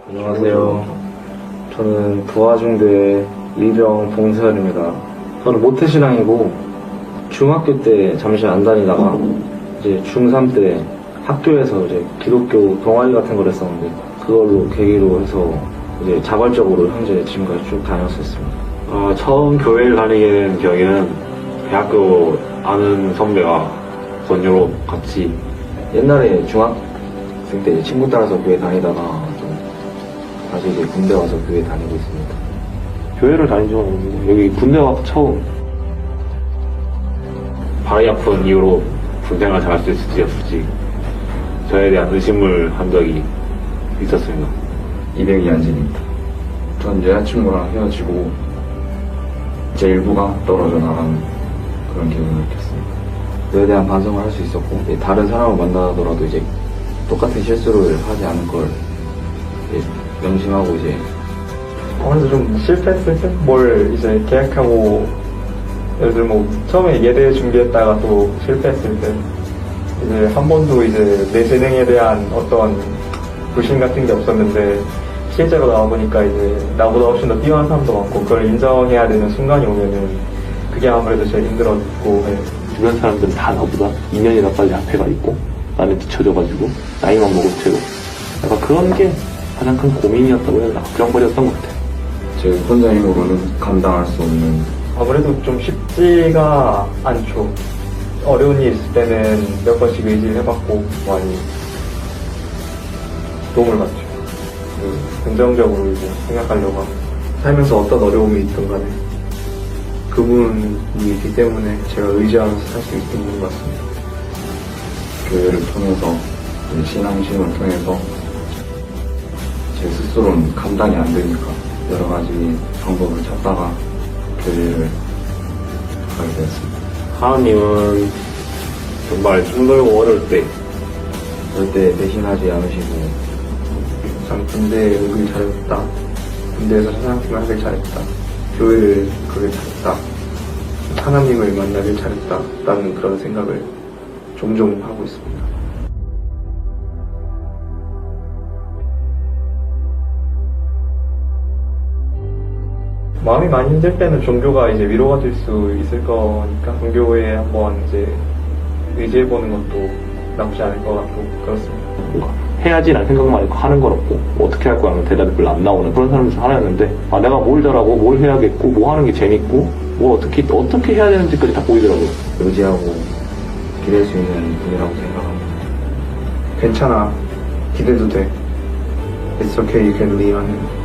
안녕하세요. 저는 부하중대 일병 봉세열입니다. 저는 모태신앙이고 중학교 때 잠시 안 다니다가 이제 중3 때 학교에서 이제 기독교 동아리 같은 걸 했었는데 그걸로 계기로 해서 이제 자발적으로 현재 지금까지 쭉 다녔었습니다. 처음 교회를 다니게 된 경위는 대학교 아는 선배가 권유로 같이 옛날에 중학생 때 이제 친구 따라서 교회 다니다가 좀 다시 이제 군대 와서 교회 다니고 있습니다. 교회를 다닌 적은 없는데 여기 군대 와서 처음 발이 아픈 이유로 군생활 잘할 수 있을지 없을지 저에 대한 의심을 한 적이 있었습니다. 이백이한진입니다. 전 여자친구랑 헤어지고 제 일부가 떨어져 나가는 그런 기분을 느꼈습니다. 그에 대한 반성을 할 수 있었고 다른 사람을 만나더라도 이제 똑같은 실수를 하지 않을 걸 이제 명심하고 이제 아무래도 좀 실패했을 때 뭘 이제 계획하고 예를 들어 뭐 처음에 예대 준비했다가 또 실패했을 때 이제 한 번도 이제 내 재능에 대한 어떤 불신 같은 게 없었는데 실제로 나와보니까 이제 나보다 훨씬 더 뛰어난 사람도 많고 그걸 인정해야 되는 순간이 오면은 그게 아무래도 제일 힘들었고 주변 사람들은 다 나보다 2년이나 빨리 앞에가 있고 나는 뒤쳐져가지고 나이만 먹은 채로 약간 그런 게 가장 큰 고민이었다고 해야 되나 걱정거리였던 것 같아요. 제 혼자 힘으로는 감당할 수 없는 아무래도 좀 쉽지가 않죠. 어려운 일 있을 때는 몇 번씩 의지를 해봤고 많이 도움을 받죠. 긍정적으로 이제 생각하려고 하고 살면서 어떤 어려움이 있든 간에 그분이 있기 때문에 제가 의지하면서 살 수 있는 것 같습니다. 교회를 통해서 신앙심을 통해서 제 스스로는 감당이 안 되니까 여러 가지 방법을 찾다가 교회를 가게 되었습니다. 하나님은 정말 힘들고 어려울 때 절대 배신하지 않으시고 난 군대에 오길 잘했다. 군대에서 사상팀을 하길 잘했다. 교회를 가길 잘했다. 하나님을 만나길 잘했다. 라는 그런 생각을 종종 하고 있습니다. 마음이 많이 힘들 때는 종교가 이제 위로가 될 수 있을 거니까 종교에 한번 이제 의지해보는 것도 나쁘지 않을 것 같고 그렇습니다. 뭔가 해야지라는 생각만 있고 하는 건 없고 뭐 어떻게 할 거야 하면 대답이 별로 안 나오는 그런 사람 중 하나였는데 내가 뭘 잘하고 뭘 해야겠고 뭐 하는 게 재밌고 뭘 어떻게 해야 되는지까지 다 보이더라고요. 의지하고 기댈 수 있는 분이라고 생각합니다. 괜찮아. 기대도 돼. It's okay, you can leave 하는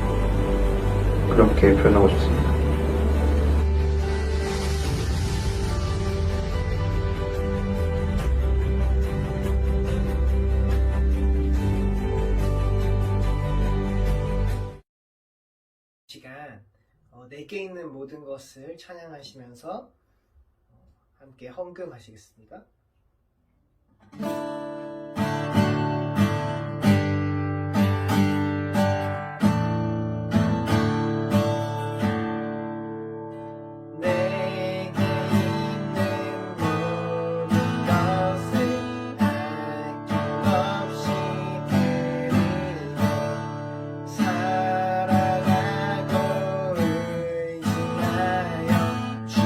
그렇게 표현하고 싶습니다. 시간 내게 있는 모든 것을 찬양하시면서 함께 헌금하시겠습니다. 내게 있는 모든 것을 아낌없이 드리네. 사랑하고 의지하여 주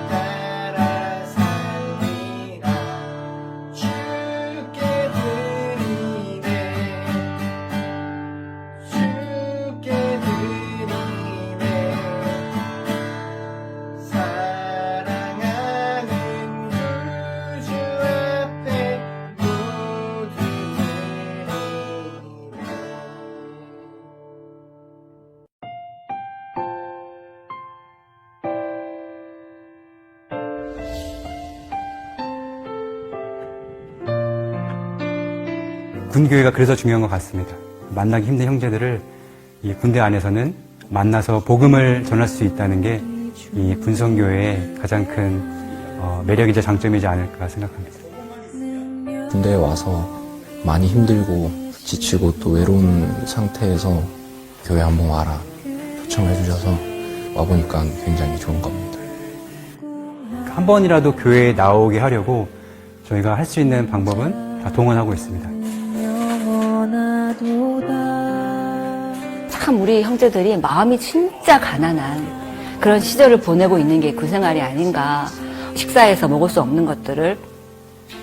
따라 살리라. 주께 드리네. 주께 드리네. 사랑하는 구주 앞에 모두 드리네. 군교회가 그래서 중요한 것 같습니다. 만나기 힘든 형제들을 이 군대 안에서는 만나서 복음을 전할 수 있다는 게 이 분성교회의 가장 큰 매력이자 장점이지 않을까 생각합니다. 군대에 와서 많이 힘들고 지치고 또 외로운 상태에서 교회 한번 와라 초청해 주셔서 와보니까 굉장히 좋은 겁니다. 한 번이라도 교회에 나오게 하려고 저희가 할 수 있는 방법은 다 동원하고 있습니다. 영원하도다. 참 우리 형제들이 마음이 진짜 가난한 그런 시절을 보내고 있는 게 구생활이 아닌가. 식사해서 먹을 수 없는 것들을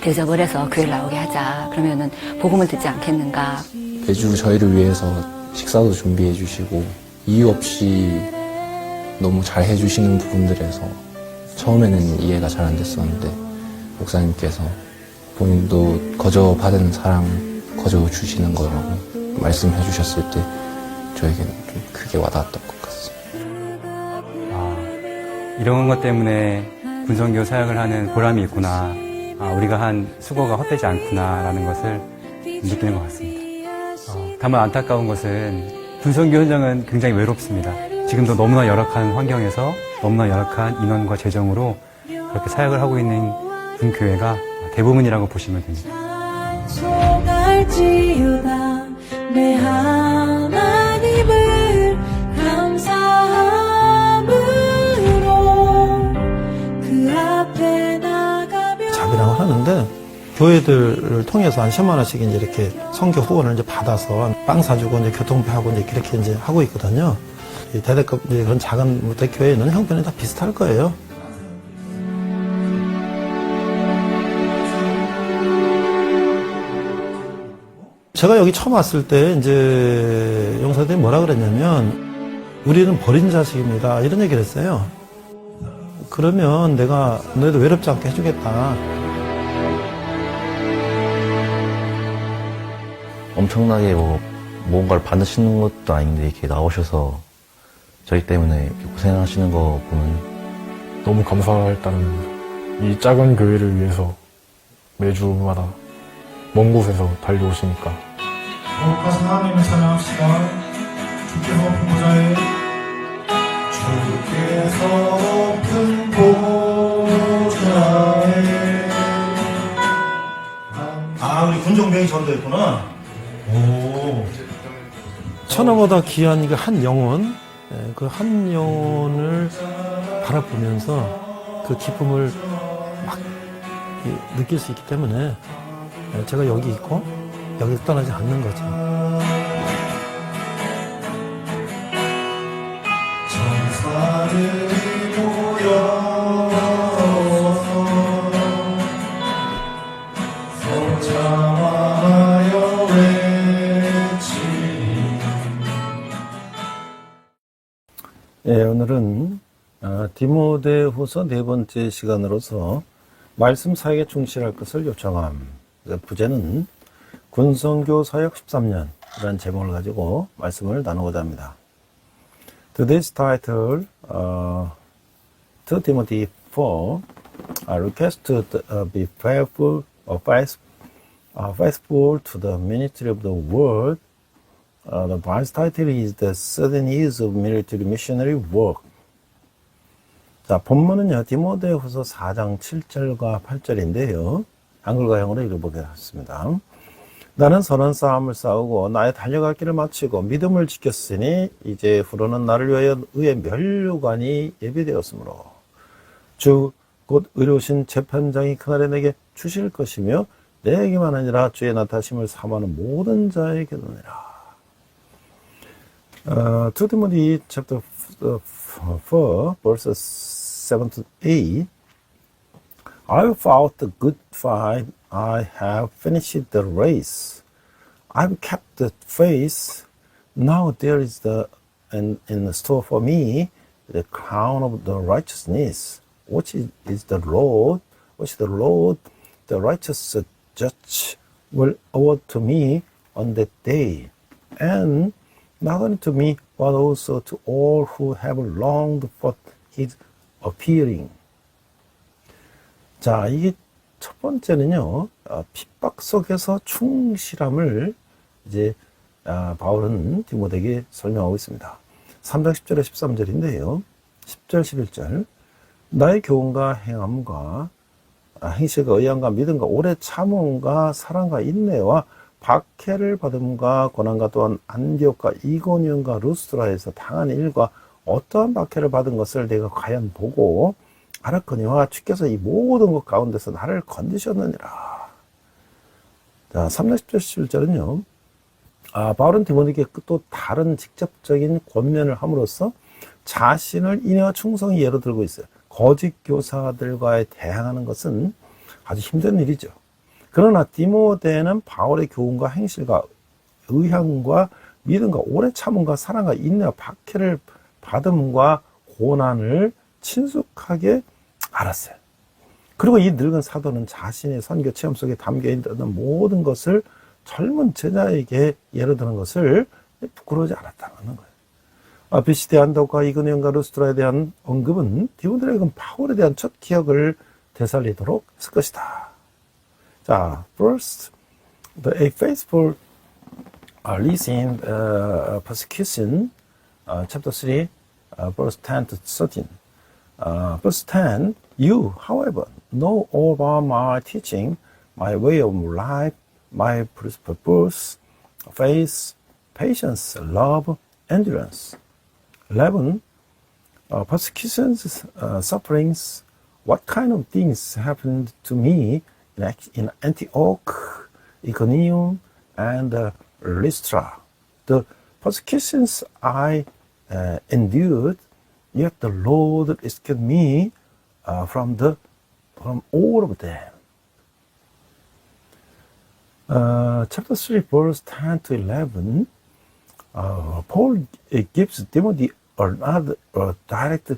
대접을 해서 교회를 나오게 하자. 그러면은 복음을 듣지 않겠는가. 매주 저희를 위해서 식사도 준비해 주시고 이유 없이 너무 잘 해주시는 부분들에서 처음에는 이해가 잘 안 됐었는데 목사님께서 본인도 거저 받은 사랑 거저 주시는 거라고 말씀해 주셨을 때 저에게는 좀 크게 와닿았던 것 같습니다. 이런 것 때문에 군성교 사역을 하는 보람이 있구나. 우리가 한 수고가 헛되지 않구나라는 것을 느끼는 것 같습니다. 다만 안타까운 것은 군성교 현장은 굉장히 외롭습니다. 지금도 너무나 열악한 환경에서 너무나 열악한 인원과 재정으로 그렇게 사역을 하고 있는 군교회가 대부분이라고 보시면 됩니다. 소갈지어다 내 하나님을 감사함으로 그 앞에 나가며 자비라고 하는데 교회들을 통해서 한 10만 원씩 이제 이렇게 선교 후원을 이제 받아서 빵 사주고 이제 교통비하고 이제 그렇게 이제 하고 있거든요. 이 대대급 이제 그런 작은 교회는 형편이 다 비슷할 거예요. 제가 여기 처음 왔을 때 이제 용사들이 뭐라 그랬냐면 우리는 버린 자식입니다. 이런 얘기를 했어요. 그러면 내가 너희도 외롭지 않게 해주겠다. 엄청나게 뭔가를 받으시는 것도 아닌데 이렇게 나오셔서 저희 때문에 이렇게 고생하시는 거 보면 너무 감사할 따름입니다. 이 작은 교회를 위해서 매주마다 먼 곳에서 달려오시니까. 거룩하신 하나님을 찬양합시다. 주께서 높은 보좌에 주께서 높은 보좌에 우리 군종병이 전도했구나. 오. 천하보다 귀한 그 한 영혼, 그 한 영혼을 바라보면서 그 기쁨을 막 느낄 수 있기 때문에 제가 여기 있고 여기서 떠나지 않는 거죠. 전사들이 모여서 성창하여 외치리. 오늘은 디모데후서 4번째 시간으로서 말씀 사역에 충실할 것을 요청함. 부제는 군성교 사역 13년이라는 제목을 가지고 말씀을 나누고자 합니다. Today's title, 2 Timothy 4, request to be faithful to the ministry of the word. The Bible's title is The 7 Years of Military Missionary Work. 자, 본문은요, 디모데후서 4장 7절과 8절인데요. 한글과형으로 읽어보겠습니다. 나는 선한 싸움을 싸우고 나의 달려갈 길을 마치고 믿음을 지켰으니 이제 후로는 나를 위하여 의의 면류관이 예비되었으므로 주 곧 의로우신 재판장이 그날에 내게 주실 것이며 내게만 아니라 주의 나타심을 사모하는 모든 자에게느니라. 2 Timothy chapter 4 verses 7 to 8. I've fought the good fight. I have finished the race. I've kept the faith. Now there is in the store for me the crown of the righteousness, which is the Lord, the righteous judge, will award to me on that day, and not only to me, but also to all who have longed for his appearing. 자, 이게 첫 번째는요, 핍박 속에서 충실함을 이제 바울은 디모데에게 설명하고 있습니다. 3장 10절에 13절인데요. 10절, 11절. 나의 교훈과 행함과 행실과 의향과 믿음과 오래 참음과 사랑과 인내와 박해를 받음과 고난과 또한 안디옥과 이고니온과 루스드라에서 당한 일과 어떠한 박해를 받은 것을 내가 과연 보고 알았거니와 주께서 이 모든 것 가운데서 나를 건지셨느니라. 자, 3장 10절 11절은요. 바울은 디모데에게 또 다른 직접적인 권면을 함으로써 자신을 인내와 충성의 예로 들고 있어요. 거짓 교사들과의 대항하는 것은 아주 힘든 일이죠. 그러나 디모데는 바울의 교훈과 행실과 의향과 믿음과 오래 참음과 사랑과 인내와 박해를 받음과 고난을 친숙하게 알았어요. 그리고 이 늙은 사도는 자신의 선교 체험 속에 담겨 있는 모든 것을 젊은 제자에게 예를 드는 것을 부끄러워하지 않았다는 거예요. 비시대안덕과 이그네온과 루스트라에 대한 언급은 디모데에게 바울에 대한 첫 기억을 되살리도록 했을 것이다. 자, first, the faithful lives in persecution, chapter 3, verse 10 to 13. Verse 10, you, however, know all about my teaching, my way of life, my purpose, faith, patience, love, endurance. 11, persecutions, sufferings, what kind of things happened to me in Antioch, Iconium, and Lystra. The persecutions I endured, yet the Lord rescued me from all of them. Chapter 3, verse 10 to 11, Paul gives Timothy another direct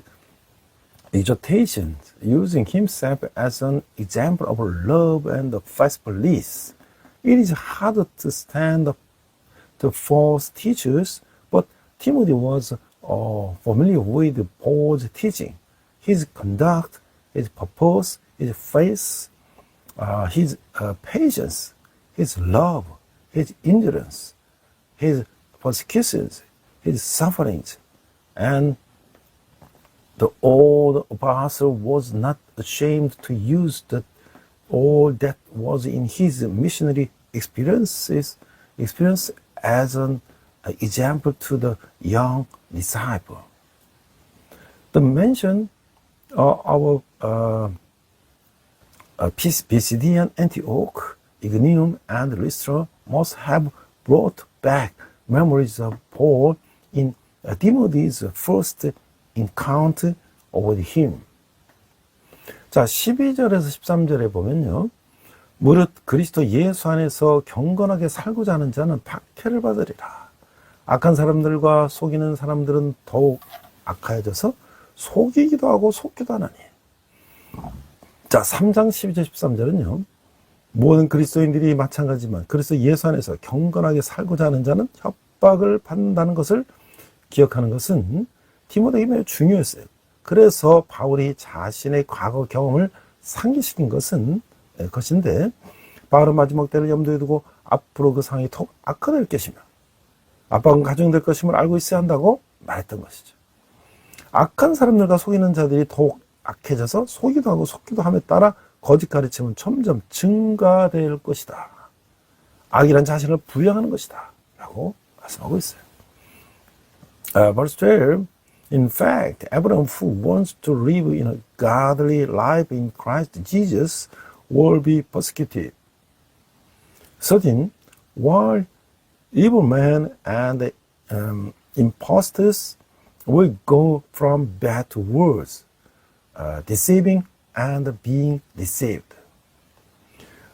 exhortation, using himself as an example of love and faithfulness. It is hard to stand up to false teachers, but Timothy was familiar with Paul's teaching, his conduct, his purpose, his faith, his patience, his love, his endurance, his persecutions, his sufferings, and the old apostle was not ashamed to use all that was in his missionary experience as an example to the young disciple. The mention of Pisidian Antioch, Iconium, and Lystra must have brought back memories of Paul in Timothy's first encounter with him. 자, 12절에서 13절에 보면요. 무릇 그리스도 예수 안에서 경건하게 살고자 하는 자는 박해를 받으리라. 악한 사람들과 속이는 사람들은 더욱 악하여져서 속이기도 하고 속기도 하나니. 자, 3장 12절 13절은요. 모든 그리스도인들이 마찬가지지만 그리스도 예수 안에서 경건하게 살고자 하는 자는 협박을 받는다는 것을 기억하는 것은 디모데에게 매우 중요했어요. 그래서 바울이 자신의 과거 경험을 상기시킨 것인데 바울은 마지막 때를 염두에 두고 앞으로 그 상황이 더욱 악화될 것이며 압박은 가중될 것임을 알고 있어야 한다고 말했던 것이죠. 악한 사람들과 속이는 자들이 더욱 악해져서 속이기도 하고 속기도 함에 따라 거짓 가르침은 점점 증가될 것이다. 악이란 자신을 부양하는 것이다. 라고 말씀하고 있어요. Verse 12, in fact, everyone who wants to live in a godly life in Christ Jesus will be persecuted. 13, while evil men and impostors will go from bad to worse, deceiving and being deceived.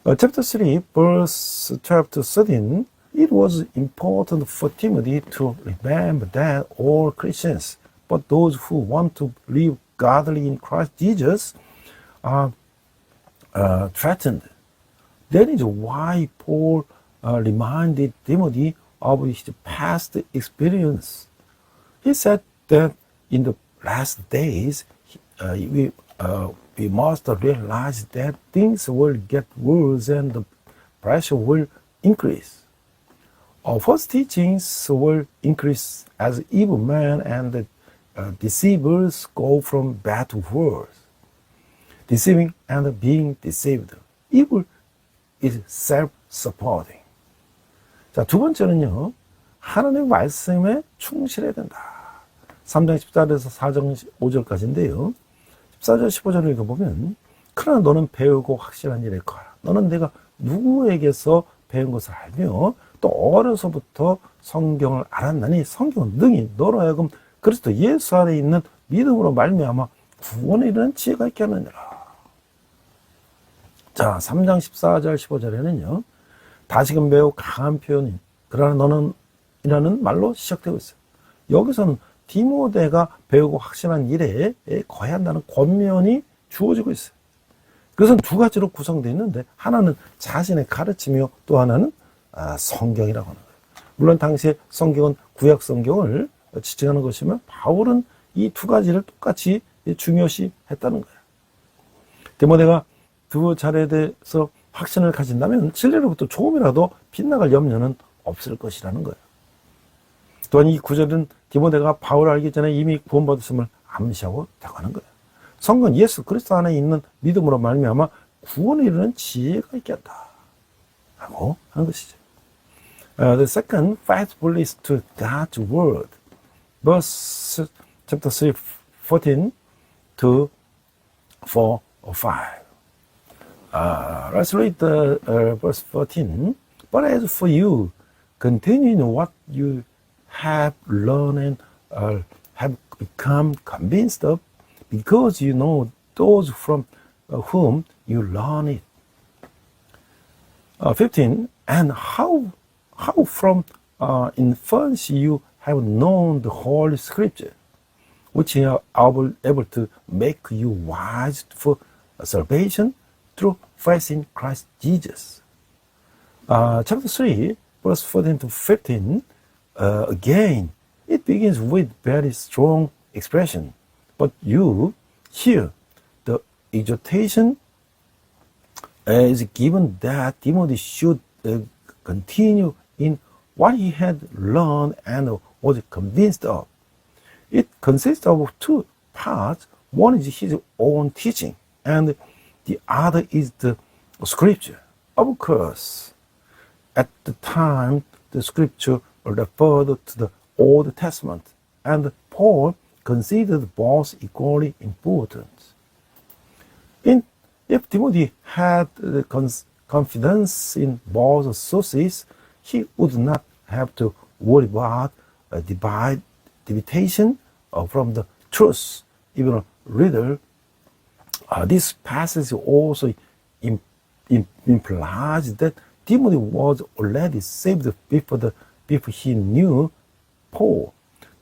Chapter 3, verse 12 to 13, it was important for Timothy to remember that all Christians, but those who want to live godly in Christ Jesus, are threatened. That is why Paul reminded Timothy of his past experience. He said that in the last days, we must realize that things will get worse and the pressure will increase. False teachings will increase as evil men and deceivers go from bad to worse. Deceiving and being deceived. Evil is self-supporting. 자, 두 번째는요. 하나님의 말씀에 충실해야 된다. 3장 14절에서 4장 5절까지인데요. 14절 15절을 읽어보면 그러나 너는 배우고 확실한 일에 거하라. 너는 내가 누구에게서 배운 것을 알며 또 어려서부터 성경을 알았나니 성경은 능히 너로 하여금 그리스도 예수 안에 있는 믿음으로 말미암아 구원에 이르는 지혜가 있게 하느니라. 자, 3장 14절 15절에는요. 다시금 매우 강한 표현인 그러나 너는 이라는 말로 시작되고 있어요. 여기서는 디모데가 배우고 확신한 일에 거해야 한다는 권면이 주어지고 있어요. 그래서 두 가지로 구성되어 있는데 하나는 자신의 가르침이요 또 하나는 성경이라고 하는 거예요. 물론 당시에 성경은 구약 성경을 지칭하는 것이면 바울은 이 두 가지를 똑같이 중요시 했다는 거예요. 디모데가 두 차례에 대해서 확신을 가진다면 진리로부터 조금이라도 빗나갈 염려는 없을 것이라는 거예요. 또한 이 구절은 디모데가 바울을 알기 전에 이미 구원받았음을 암시하고 있다고 하는 거예요. 성경은 예수 그리스도 안에 있는 믿음으로 말미암아 구원에 이르는 지혜가 있게 한다 라고 하는 것이죠. The second faithfulness to God's word. Verse chapter 3, 14 to 4 or 5. Let's read the verse 14. But as for you, continue in what you have learned and have become convinced of, because you know those from whom you learn it. 15. And how from infancy you have known the Holy Scripture, which are able to make you wise for salvation through faith in Christ Jesus. Chapter 3, verse 14 to 15, again, it begins with very strong expression. But you hear the exhortation is given that Timothy should continue in what he had learned and was convinced of. It consists of two parts. One is his own teaching, and the other is the scripture. Of course, at the time, the scripture referred to the Old Testament, and Paul considered both equally important. If Timothy had confidence in both sources, he would not have to worry about deviation from the truth. Even a reader, this passage also implies that Timothy was already saved before he knew Paul.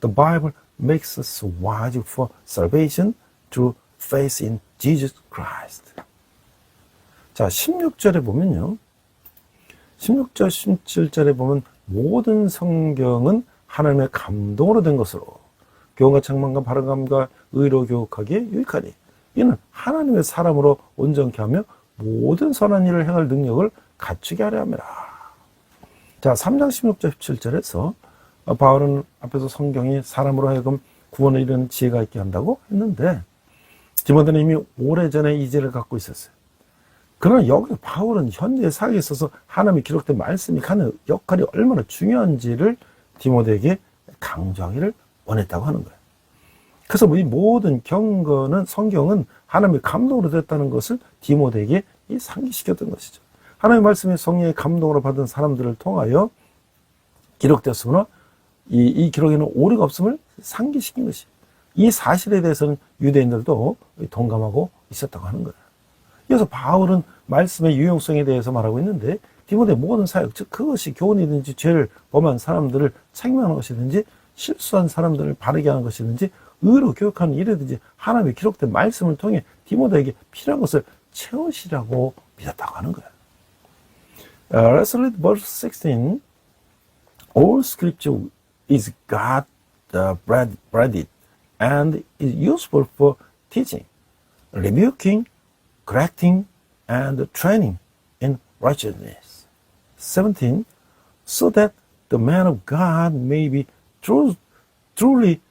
The Bible makes us wise for salvation through faith in Jesus Christ. 자, 16절에 보면요. 16절, 17절에 보면 모든 성경은 하나님의 감동으로 된 것으로 교훈과 책망과 바른감과 의로 교육하기에 유익하니 이는 하나님의 사람으로 온전케 하며 모든 선한 일을 행할 능력을 갖추게 하려 함이라. 자, 3장 16절 17절에서 바울은 앞에서 성경이 사람으로 하여금 구원을 이루는 지혜가 있게 한다고 했는데 디모데는 이미 오래전에 이 지혜를 갖고 있었어요. 그러나 여기서 바울은 현재 사역에 있어서 하나님이 기록된 말씀이 하는 역할이 얼마나 중요한지를 디모데에게 강조하기를 원했다고 하는 거예요. 그래서 이 모든 경건은 성경은 하나님의 감동으로 됐다는 것을 디모데에게 상기시켰던 것이죠. 하나님의 말씀이 성령의 감동으로 받은 사람들을 통하여 기록되었으므로 이 기록에는 오류가 없음을 상기시킨 것이. 이 사실에 대해서는 유대인들도 동감하고 있었다고 하는 거예요. 그래서 바울은 말씀의 유용성에 대해서 말하고 있는데 디모데 모든 사역, 즉 그것이 교훈이든지 죄를 범한 사람들을 책망하는 것이든지 실수한 사람들을 바르게 하는 것이든지 의로 교육하는 일이든지 하나님의 기록된 말씀을 통해 디모데에게 필요한 것을 채우시라고 믿었다고 하는 거예요. Let's read verse 16. All scripture is God breathed and is useful for teaching, rebuking, correcting, and training in righteousness. 17. So that the man of God may be truly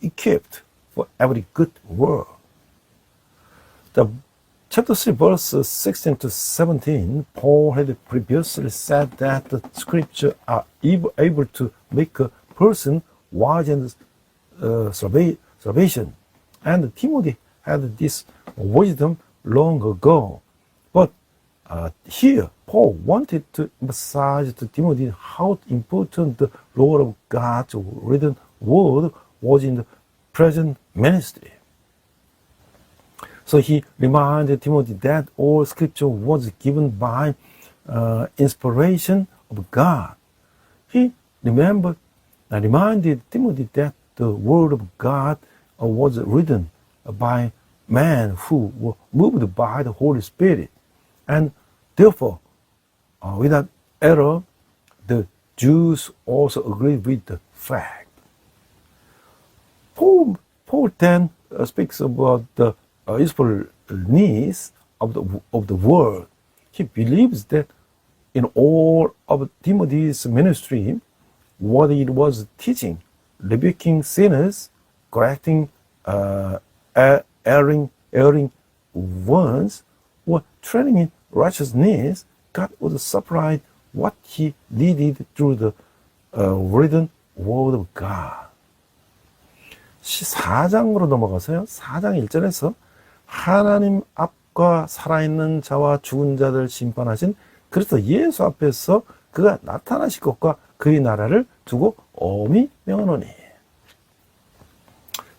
equipped for every good work. Chapter 3, verses 16 to 17, Paul had previously said that the scripture are able to make a person wise in salvation. And Timothy had this wisdom long ago. But here, Paul wanted to emphasize to Timothy how important the role of God's written word was in the present ministry. So he reminded Timothy that all scripture was given by inspiration of God. He reminded Timothy that the word of God was written by men who were moved by the Holy Spirit. And therefore, without error, the Jews also agreed with the fact. Paul then speaks about the usefulness of the word. He believes that in all of Timothy's ministry, what it was teaching, rebuking sinners, correcting erring ones, or training in righteousness, God would supply what he needed through the written word of God. 4장으로 넘어가서요. 4장 1절에서 하나님 앞과 살아있는 자와 죽은 자들 심판하신 그리스도 예수 앞에서 그가 나타나실 것과 그의 나라를 두고 엄히 명하노니.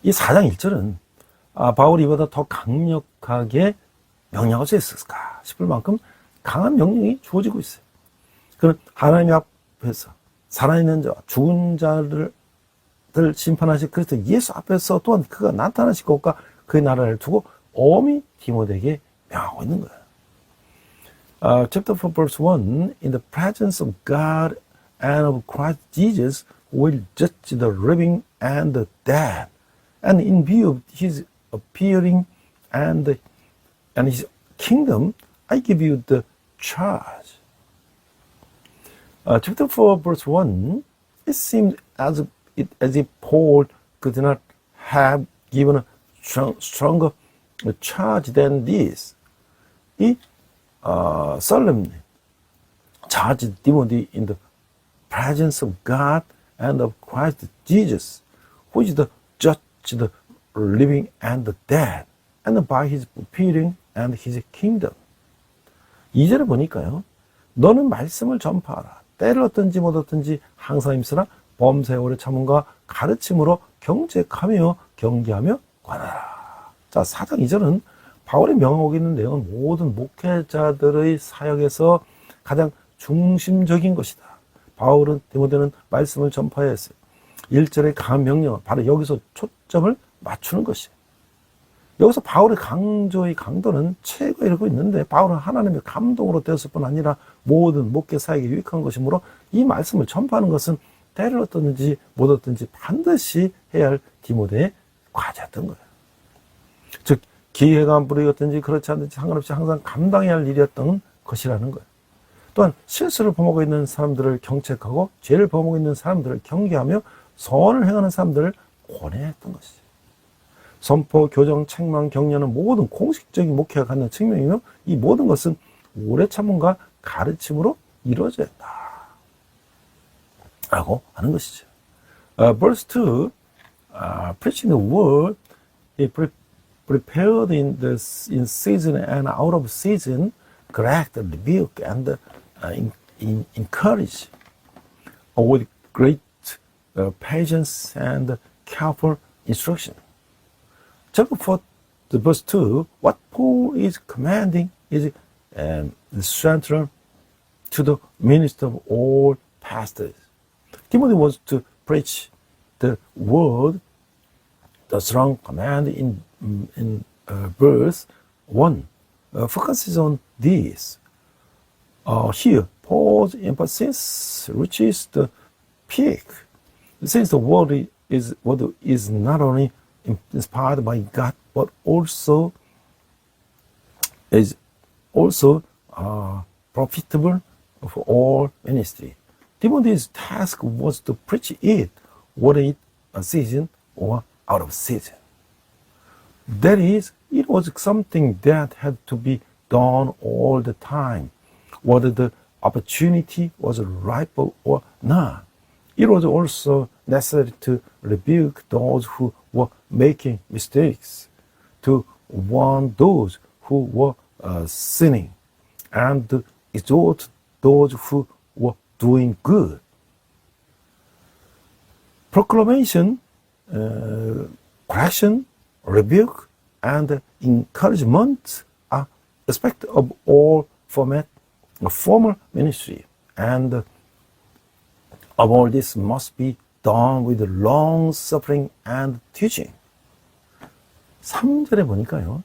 이 4장 1절은 바울이 이보다 더 강력하게 명령할 수 있을까 싶을 만큼 강한 명령이 주어지고 있어요. 그는 하나님 앞에서 살아있는 자와 죽은 자를 심판하실 그리스도 예수 앞에서 또한 그가 나타나실 것과 그의 나라를 두고 엄히 디모데에게 명하고 있는 거예요. Chapter 4 verse 1, in the presence of God and of Christ Jesus will judge the living and the dead. And in view of his appearing and his kingdom, I give you the charge. Chapter 4 verse 1, it seemed as if Paul could not have given a stronger charge than this. He solemnly charged Timothy in the presence of God and of Christ Jesus, who is the judge, the living and the dead, and by his appearing and his kingdom. 2절을 보니까요. 너는 말씀을 전파하라. 때를 얻든지 못 얻든지 항상 힘쓰라. 범사에 오래 참음과 가르침으로 경책하며 경계하며 관하라. 자, 4장 2절은 바울이 명하고 있는 내용은 모든 목회자들의 사역에서 가장 중심적인 것이다. 바울은 디모데는 말씀을 전파해야 했어요. 1절의 강한 명령은 바로 여기서 초점을 맞추는 것이에요. 여기서 바울의 강도는 최고에 이르고 있는데 바울은 하나님의 감동으로 되었을 뿐 아니라 모든 목회 사역에 유익한 것이므로 이 말씀을 전파하는 것은 때를 얻든지 못 얻든지 반드시 해야 할 디모데의 과제였던 거예요. 즉 기회가 안 부르겠든지 그렇지 않든지 상관없이 항상 감당해야 할 일이었던 것이라는 거예요. 또한 실수를 범하고 있는 사람들을 경책하고 죄를 범하고 있는 사람들을 경계하며 선을 행하는 사람들을 권해했던 것이죠. 선포, 교정, 책망, 격려는 모든 공식적인 목회가 갖는 측면이며 이 모든 것은 오래 참음과 가르침으로 이루어져야 한다 라고 하는 것이죠. Verse 2, preaching the word, he prepared in season and out of season, correct, rebuke, and encourage with great patience and careful instruction. Chapter 4, verse 2, what Paul is commanding is central to the ministry of all pastors. Timothy wants to preach the word, the strong command in verse 1 focuses on this. Here, Paul's emphasis reaches the peak. Since the word is not only inspired by God, but also is profitable for all ministry. Timothy's task was to preach it, whether it a season or out of season. That is, it was something that had to be done all the time, whether the opportunity was ripe or not. It was also necessary to rebuke those who were making mistakes, to warn those who were sinning, and to exhort those who were doing good. Proclamation, correction, rebuke, and encouragement are aspects of all formal ministry, and all this must be done with long suffering and teaching. 3절에 보니까요.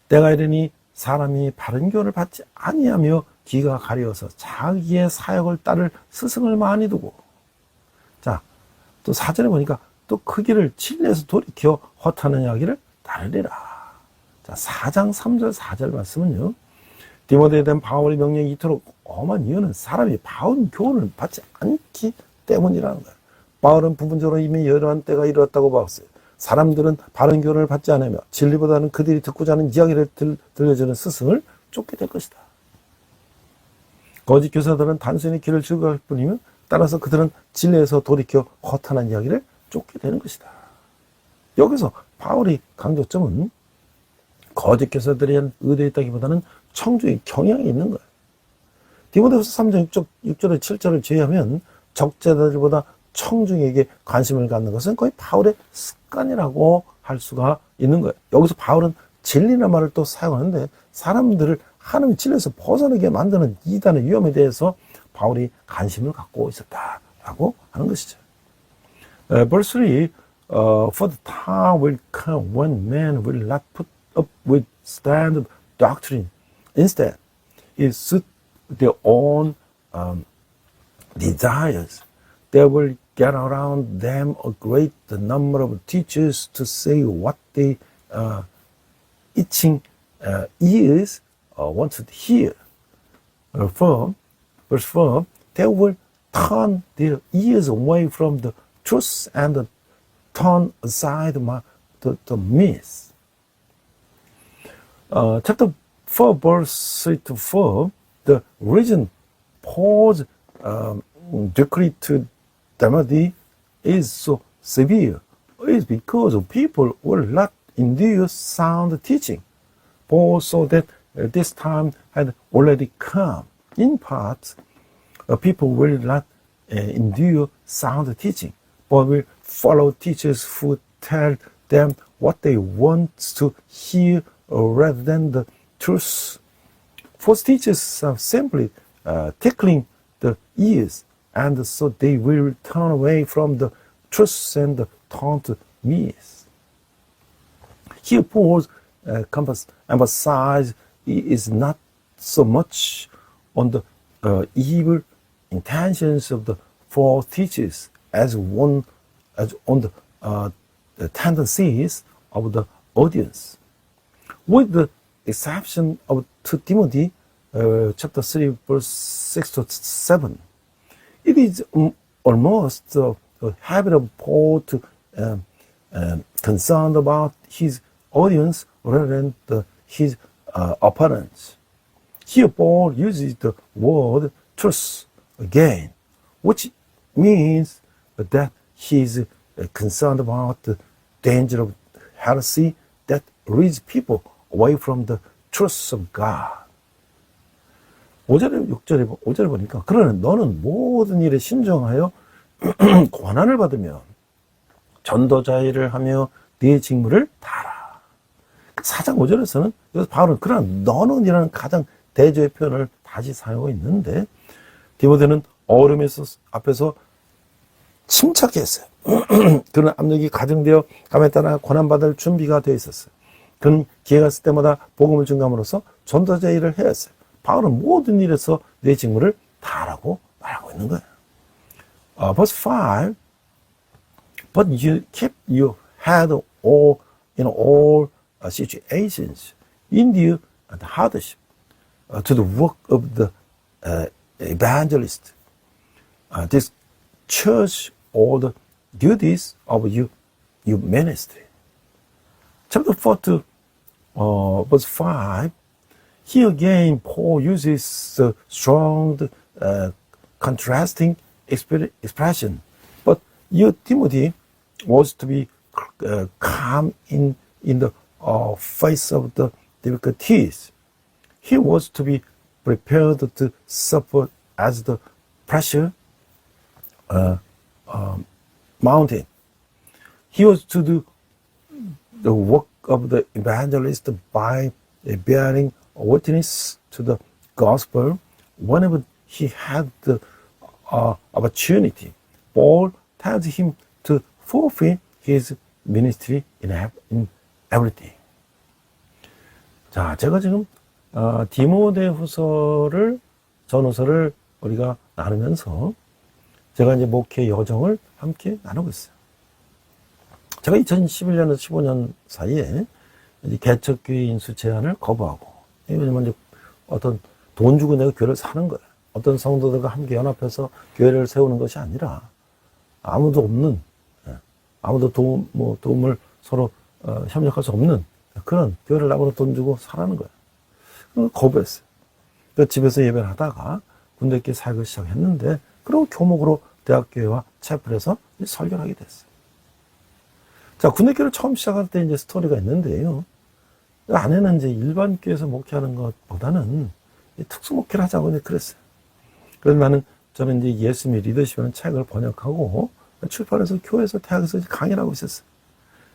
때가 이르니 사람이 바른 교훈을 받지 아니하며 귀가 가려워서 자기의 사역을 따를 스승을 많이 두고. 자, 또 4절에 보니까 또 그 길을 진리에서 돌이켜 허탄한 이야기를 따르리라. 자, 4장 3절 4절 말씀은요. 디모데에 대한 바울의 명령이 이토록 엄한 이유는 사람이 바른 교훈을 받지 않기 때문이라는 거예요. 바울은 부분적으로 이미 이러한 때가 이르렀다고 봤어요. 사람들은 바른 교훈을 받지 않으며 진리보다는 그들이 듣고자 하는 이야기를 들려주는 스승을 쫓게 될 것이다. 거짓 교사들은 단순히 길을 즐거워할 뿐이며 따라서 그들은 진리에서 돌이켜 허탄한 이야기를 쫓게 되는 것이다. 여기서 바울의 강조점은 거짓 교사들에 대한 의도에 있다기보다는 청중의 경향이 있는 거예요. 디모데후서 3장 6절에 7절을 제외하면 적재자들보다 청중에게 관심을 갖는 것은 거의 바울의 습관이라고 할 수가 있는 거예요. 여기서 바울은 진리라는 말을 또 사용하는데 사람들을 하나님의 진리에서 벗어나게 만드는 이단의 위험에 대해서 바울이 관심을 갖고 있었다라고 하는 것이죠. Verse 3, For the time will come when men will not put up with standard doctrine. Instead, it suit their own desires. They will get around them a great number of teachers to say what they itching ears want to hear. Verse 4, they will turn their ears away from the truth and turn aside the myth. Chapter 4, verse 3 to 4, the reason Paul's decree to Timothy is so severe is because people will not endure sound teaching. Paul saw that this time had already come. In part, people will not endure sound teaching, but will follow teachers who tell them what they want to hear rather than the truth. False teachers are simply tickling the ears, and so they will turn away from the truth and turn to myths. Here, Paul's emphasis is not so much on the evil intentions of the false teachers as on the tendencies of the audience. With the exception of 2 Timothy chapter 3 verse 6 to 7, it is almost the habit of Paul to concerned about his audience rather than his opponents. Here Paul uses the word truth again, which means that he is concerned about the danger of heresy that leads people away from the truth of God. 5절에 보니까 그러나 너는 모든 일에 신정하여 권한을 받으며 전도자 일을 하며 네 직무를 다하라. 4장 5절에서는 여기서 바울은 그러나 너는 이라는 가장 대조의 표현을 다시 사용하고 있는데 디모데는 어려움에서 앞에서 침착했어요. 그런 압력이 가정되어 감에 따라 권한받을 준비가 되어 있었어요. 그는 기회가 있을 때마다 복음을 증감으로써 전도자 일을 해야 했어요. 바울은 모든 일에서 내 직무를 다하라고 말하고 있는 거예요. Verse 5, But you keep your head all in all situations, endure the hardship to the work of the evangelist. This church all the duties of your ministry. Chapter 4 to verse 5, here again Paul uses strong contrasting expression. But you, Timothy, was to be calm in the face of the difficulties. He was to be prepared to suffer as the pressure mounted. He was to do the work of the evangelist by bearing witness to the gospel whenever he had the opportunity. Paul tells him to fulfill his ministry in everything. 자, 제가 지금 디모데후서를 전후서를 우리가 나누면서 제가 이제 목회 여정을 함께 나누고 있어요. 제가 2011년에서 15년 사이에 이제 개척교회 인수 제한을 거부하고, 왜냐면 이제 어떤 돈 주고 내가 교회를 사는 거예요. 어떤 성도들과 함께 연합해서 교회를 세우는 것이 아니라 아무도 없는, 아무도 도움을 서로 협력할 수 없는 그런 교회를 나보고 돈 주고 사라는 거예요. 거부했어요. 그러니까 집에서 예배를 하다가 군대께 사역을 시작했는데, 그리고 교목으로 대학교회와 채플에서 설교를 하게 됐어요. 자, 군대교회를 처음 시작할 때 이제 스토리가 있는데요. 아내는 이제 일반 교회에서 목회하는 것보다는 특수 목회를 하자고 이제 그랬어요. 그래서 저는 이제 예수님의 리더십이라는 책을 번역하고 출판해서 교회에서 대학에서 강의를 하고 있었어요.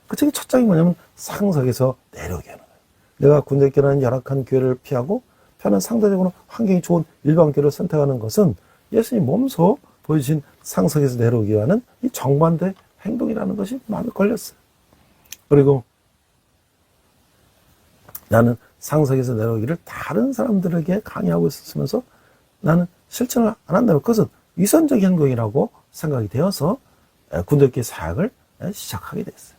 그 책의 첫 장이 뭐냐면 상석에서 내려오게 하는 거예요. 내가 군대교회라는 열악한 교회를 피하고 편한 상대적으로 환경이 좋은 일반 교회를 선택하는 것은 예수님 몸소 보여주신 상석에서 내려오기 위한 이 정반대 행동이라는 것이 마음에 걸렸어요. 그리고 나는 상석에서 내려오기를 다른 사람들에게 강의하고 있었으면서 나는 실천을 안 한다면 그것은 위선적인 행동이라고 생각이 되어서 군대교회 사역을 시작하게 됐어요.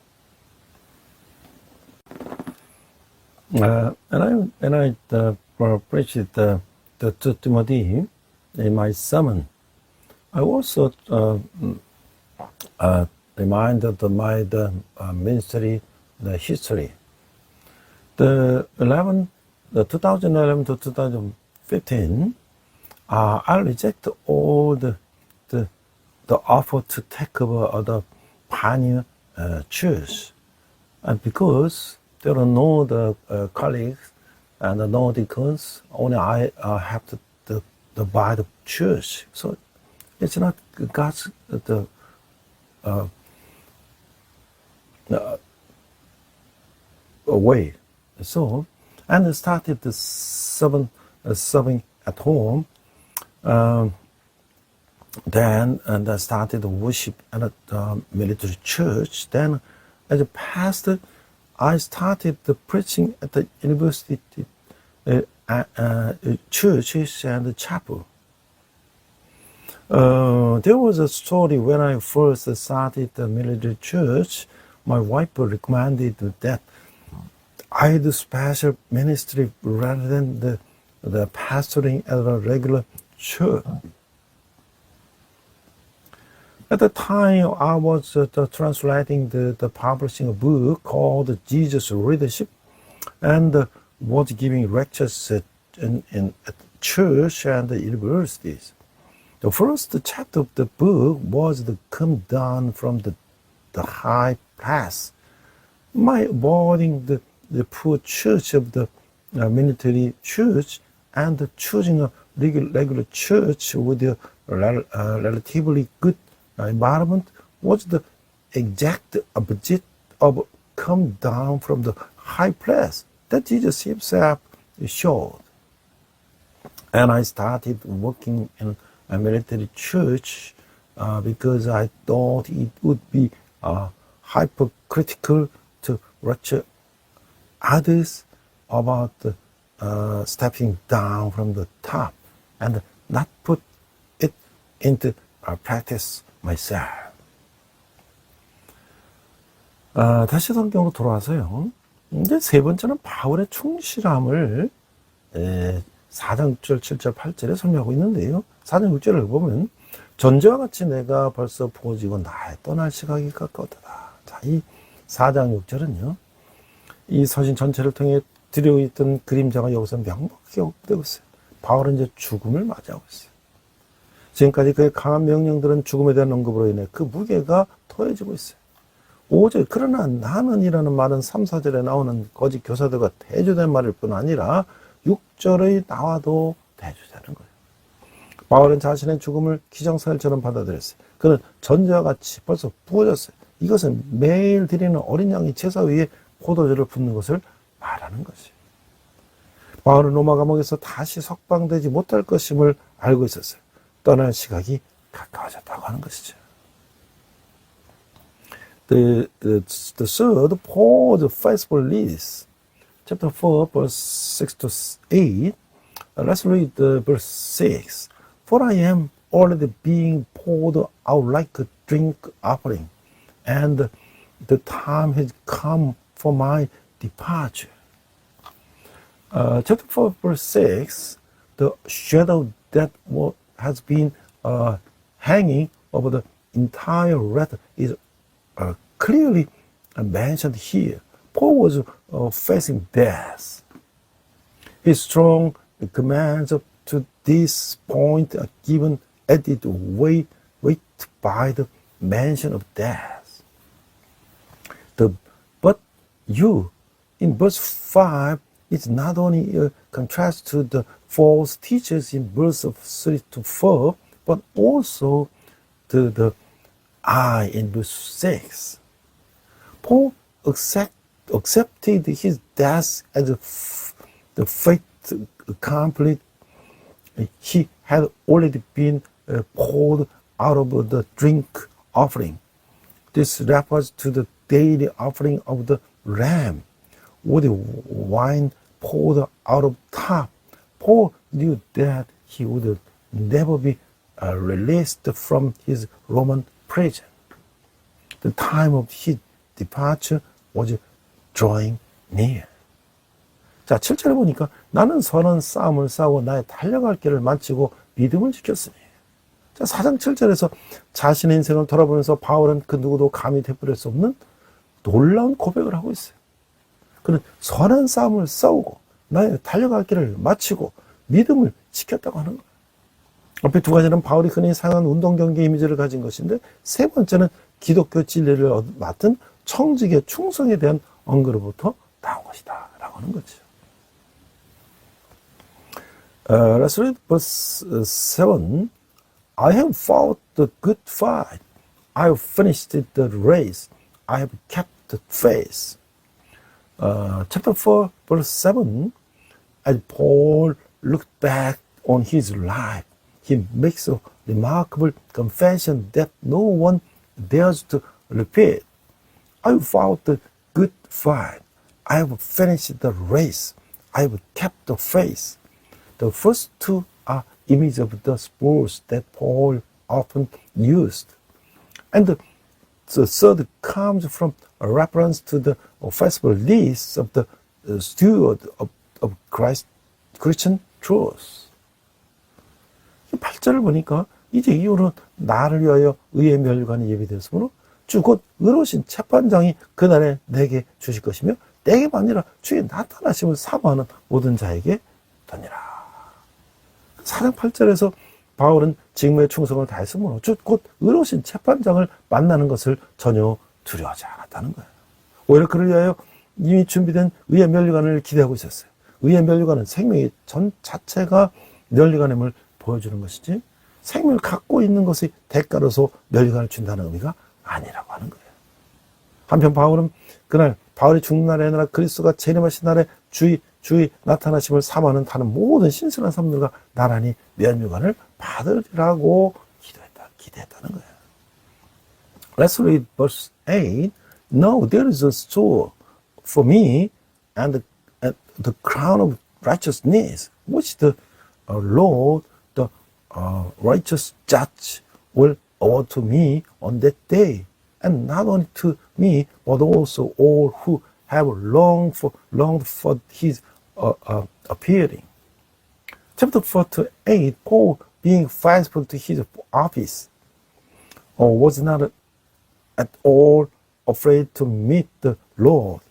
And I preached to Timothy in my sermon. I also reminded my ministry, the history. The 2011 to 2015, I reject all the offer to take over the pioneer church, and because there are no colleagues and no deacons, only I have to buy the church. So it's not God's way. So, and I started serving at home. Then, and I started worship at the military church. Then, as a pastor, I started the preaching at the university churches and the chapel. There was a story when I first started the military church. My wife recommended that I do special ministry rather than the pastoring at a regular church. At the time, I was translating the publishing a book called Jesus Leadership, and was giving lectures at church and the universities. The first chapter of the book was the come down from the high class. My avoiding the poor church of the military church and choosing a regular church with a relatively good environment was the exact opposite of come down from the high place that Jesus himself showed. And I started working in a military church because I thought it would be hypocritical to lecture others about stepping down from the top and not put it into practice myself. 다시 성경으로 돌아와서요. 이제 세 번째는 바울의 충실함을 4장 6절, 7절, 8절에 설명하고 있는데요. 4장 6절을 보면 전제와 같이 내가 벌써 부어지고 나의 떠날 시각이 가까웠다. 자, 이 4장 6절은요. 이 서신 전체를 통해 드려있던 그림자가 여기서 명확하게 되고 있어요. 바울은 이제 죽음을 맞이하고 있어요. 지금까지 그의 강한 명령들은 죽음에 대한 언급으로 인해 그 무게가 더해지고 있어요. 5절, 그러나 나는이라는 말은 3, 4절에 나오는 거짓 교사들과 대조된 말일 뿐 아니라 6절의 나와도 해주자는 거예요. 바울은 자신의 죽음을 기정사실처럼 받아들였어요. 그는 전제와 같이 벌써 부어졌어요. 이것은 매일 드리는 어린 양이 제사 위에 포도주를 붓는 것을 말하는 것이에요. 바울은 로마 감옥에서 다시 석방되지 못할 것임을 알고 있었어요. 떠날 시각이 가까워졌다고 하는 것이죠. The third, Paul the faithful leads. Chapter 4, verse 6 to 8. Let's read verse 6. For I am already being poured out like a drink offering, and the time has come for my departure. Chapter 4, verse 6, the shadow that has been hanging over the entire letter is clearly mentioned here. Paul was facing death. His strong commands up to this point are given added weight by the mention of death. But you, in verse 5, it's not only a contrast to the false teachers in verse of 3 to 4, but also to the I in verse 6. Paul accepted his death as the fate accomplished. He had already been poured out of the drink offering. This refers to the daily offering of the lamb, with the wine poured out of top. Paul knew that he would never be released from his Roman prison. The time of his departure was drawing near. 자, 7절에 보니까 나는 선한 싸움을 싸우고 나의 달려갈 길을 마치고 믿음을 지켰으니. 자, 4장 7절에서 자신의 인생을 돌아보면서 바울은 그 누구도 감히 되풀이할 수 없는 놀라운 고백을 하고 있어요. 그는 선한 싸움을 싸우고 나의 달려갈 길을 마치고 믿음을 지켰다고 하는 거예요. 앞에 두 가지는 바울이 흔히 사용한 운동경기 이미지를 가진 것인데, 세 번째는 기독교 진리를 맡은 청직의 충성에 대한 언급으로부터 나온 것이다 라고 하는 거죠. Let's read verse 7. I have fought the good fight. I have finished the race. I have kept the faith. Chapter 4, verse 7. As Paul looked back on his life, he makes a remarkable confession that no one dares to repeat. I have fought the good fight. I have finished the race. I have kept the faith. The first two are images of the sports that Paul often used. And the third comes from a reference to the festival list of the steward of Christian truth. 8절을 보니까 이제 이후로 나를 위하여 의의 멸관이 예비되었으므로 주 곧 의로우신 재판장이 그날에 내게 주실 것이며 내게만 아니라 주의 나타나심을 사모하는 모든 자에게 더니라. 4장 8절에서 바울은 직무의 충성을 다했으므로 주 곧 의로우신 재판장을 만나는 것을 전혀 두려워하지 않았다는 거예요. 오히려 그를 위하여 이미 준비된 의의 면류관을 기대하고 있었어요. 의의 면류관은 생명의 전 자체가 면류관임을 보여주는 것이지, 생명을 갖고 있는 것이 대가로서 면류관을 준다는 의미가 아니라고 하는 거예요. 한편 바울은 그날 바울이 죽는 날이 아니라 그리스도가 재림하신 날에 주의 나타나심을 사모하는 다른 모든 신선한 사람들과 나란히 면류관을 받으리라고 기대했다는 거예요. Let's read verse 8. No, there is a store for me and the crown of righteousness, which the Lord, the righteous judge, will award to me on that day, and not only to me, but also all who have longed for his appearing. Chapter 4 to 8, Paul, being faithful to his office, was not at all afraid to meet the Lord.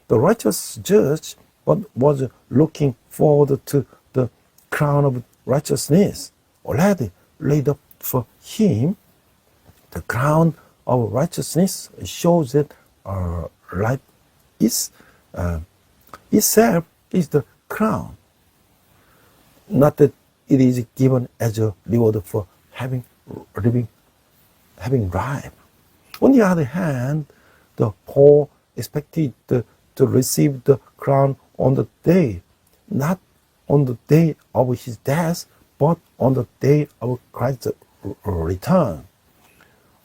The righteous judge was looking forward to the crown of righteousness already laid up for him. The crown of righteousness shows that life itself is the crown. Not that it is given as a reward for having life. On the other hand, the poor expected to receive the crown on the day, not on the day of his death, but on the day of Christ's return,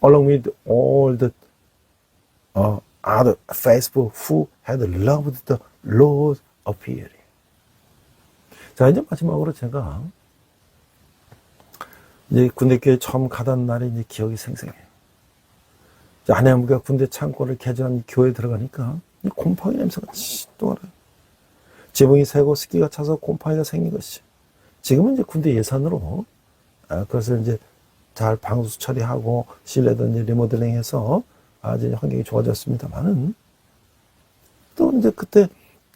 along with all the other faithful who had loved the Lord appearing. 자, 이제 마지막으로 제가 이제 군대교회 처음 가던 날이 이제 기억이 생생해요. 아내가 군대 창고를 개조한 교회에 들어가니까 곰팡이 냄새가 또 알아요. 지붕이 새고 습기가 차서 곰팡이가 생긴 것이. 지금은 이제 군대 예산으로 그것을 이제 잘 방수 처리하고 실내도 이제 리모델링해서 아주 환경이 좋아졌습니다만은 또 이제 그때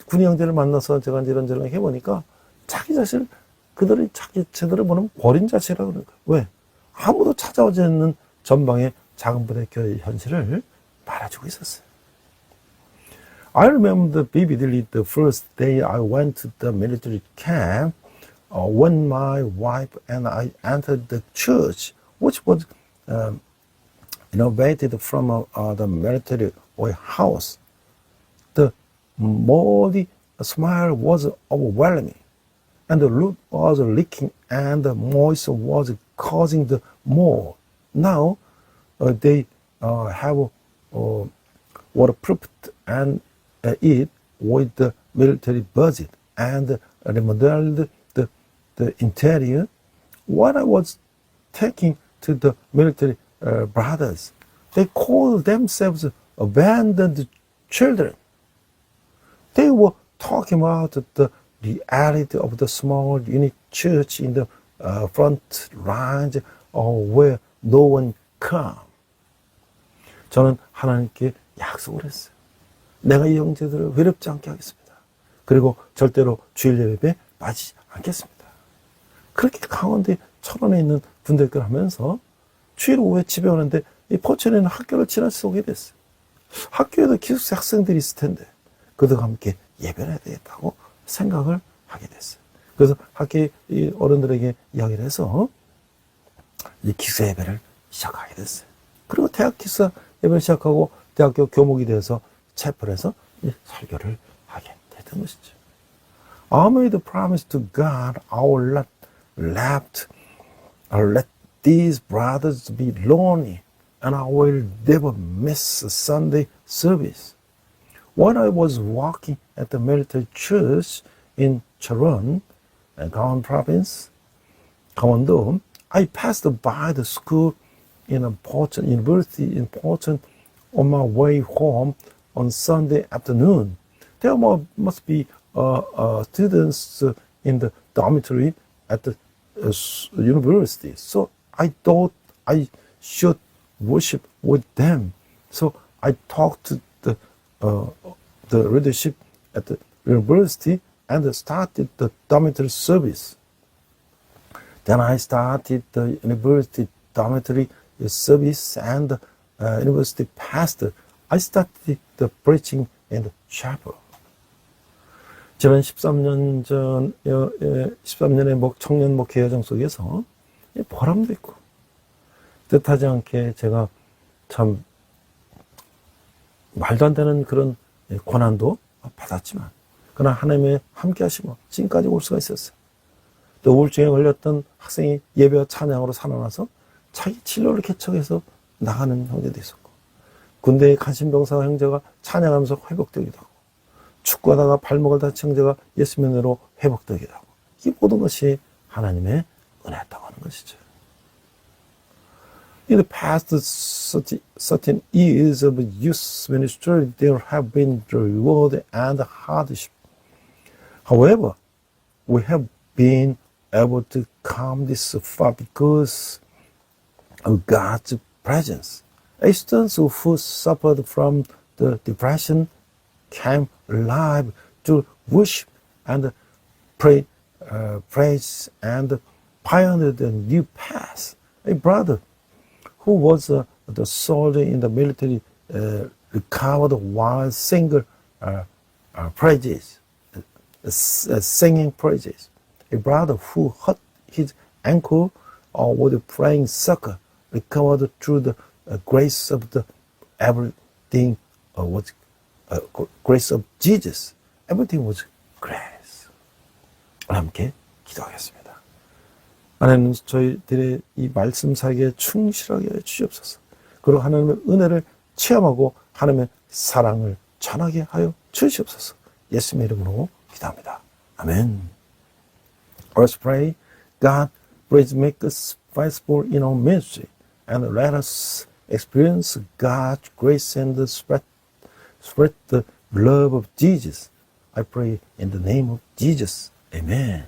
군인 형제를 만나서 제가 이제 이런저런 해보니까 자기 자신을 그들이 자기 제대로 보면 버린 자식이라고 그러는 거예요. 왜? 아무도 찾아오지 않는 전방의 작은 부대 교회 현실을 말해주고 있었어요. I remember vividly the first day I went to the military camp when my wife and I entered the church, which was renovated from the military warehouse. The moldy smell was overwhelming, and the roof was leaking, and the moisture was causing the mold. Now they have waterproofed and it with the military budget and remodeled the interior. When I was taking to the military brothers, they called themselves abandoned children. They were talking about the reality of the small unit church in the front lines where no one come. 저는 하나님께 약속을 했어요. 내가 이 형제들을 외롭지 않게 하겠습니다. 그리고 절대로 주일 예배에 빠지지 않겠습니다. 그렇게 강원도에 철원에 있는 분들과 하면서 주일 오후에 집에 오는데 이 포천에는 학교를 지나서 오게 됐어요. 학교에도 기숙사 학생들이 있을 텐데 그들과 함께 예배를 해야 되겠다고 생각을 하게 됐어요. 그래서 학교 어른들에게 이야기를 해서 이 기숙사 예배를 시작하게 됐어요. 그리고 대학 기숙사 예배를 시작하고 대학교 교목이 돼서 채플에서 설교를 하게 됐던 것이죠. I made a promise to God I will not let these brothers be lonely and I will never miss a Sunday service. When I was walking at the military church in Charon, Gangwon province, 강원도, I passed by the school in Pocheon University in Pocheon on my way home on Sunday afternoon. There must be students in the dormitory at the university. So I thought I should worship with them. So I talked to the leadership at the university and started the dormitory service. Then I started the university dormitory service and the university pastor. I started the preaching in the chapel. 지난 13년의 청년 목회 여정 속에서 보람도 있고 뜻하지 않게 제가 참 말도 안 되는 그런 고난도 받았지만 그러나 하나님의 함께 하시고 지금까지 올 수가 있었어요. 또 우울증에 걸렸던 학생이 예배와 찬양으로 살아나서 자기 진로를 개척해서 나가는 형제도 있었고 군대의 간신병사 형제가 찬양하면서 회복되기도 하고 축구하다가 발목을 다친 형제가 예수 믿음으로 회복되기도 하고 이 모든 것이 하나님의 은혜였다고 하는 것이죠. In the past 13 years of youth ministry, there have been reward and hardship. However, we have been able to come this far because of God's presence. Students who suffered from the depression came alive to worship and pray, praise and pioneered a new path. A brother who was the soldier in the military recovered while singing praises. A brother who hurt his ankle was playing soccer, recovered through the grace of the everything was grace of Jesus. Everything was grace. 함께 기도하겠습니다. 하나님 저희들의 이 말씀 사역에 충실하게 해주시옵소서. 그리고 하나님의 은혜를 체험하고 하나님의 사랑을 전하게 하여 주시옵소서. 예수님의 이름으로 기도합니다. 아멘. Let's pray. God, please make us faithful in our ministry and let us experience God's grace and spread the love of Jesus. I pray in the name of Jesus. Amen.